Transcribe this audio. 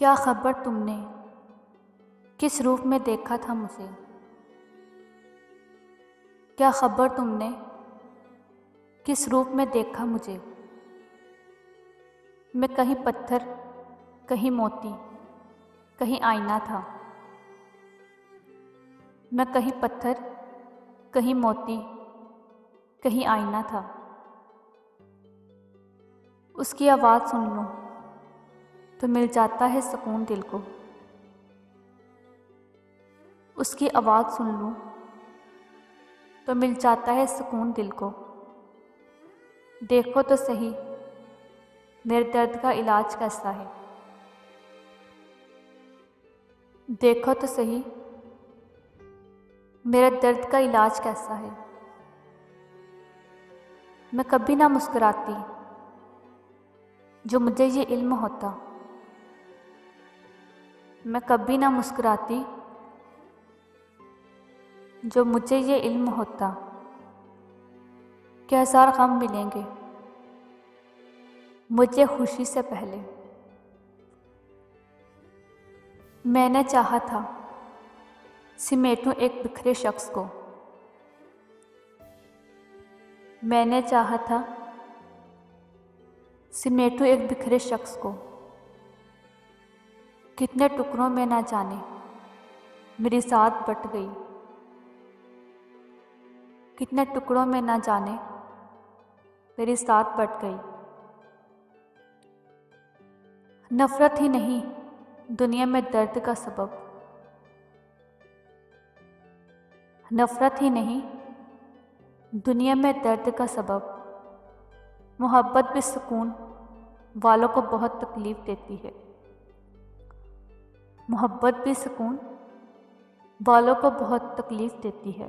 क्या खबर तुमने किस रूप में देखा था मुझे। क्या खबर तुमने किस रूप में देखा मुझे। मैं कहीं पत्थर, कहीं मोती, कहीं आईना था। मैं कहीं पत्थर, कहीं मोती, कहीं आईना था। उसकी आवाज़ सुन लूं तो मिल जाता है सुकून दिल को। उसकी आवाज़ सुन लूं तो मिल जाता है सुकून दिल को। देखो तो सही मेरे दर्द का इलाज कैसा है। देखो तो सही मेरे दर्द का इलाज कैसा है। मैं कभी ना मुस्कुराती जो मुझे ये इल्म होता। मैं कभी ना मुस्कुराती जो मुझे ये इल्म होता कि हज़ार गम मिलेंगे मुझे खुशी से पहले। मैंने चाहा था सिमेटूं एक बिखरे शख्स को। मैंने चाहा था सिमेटूं एक बिखरे शख्स को। कितने टुकड़ों में ना जाने मेरी साथ बट गई। कितने टुकड़ों में ना जाने मेरी साथ बट गई। नफ़रत ही नहीं दुनिया में दर्द का सबब। नफ़रत ही नहीं दुनिया में दर्द का सबब। मोहब्बत भी सुकून वालों को बहुत तकलीफ़ देती है। मोहब्बत भी सुकून वालों को बहुत तकलीफ़ देती है।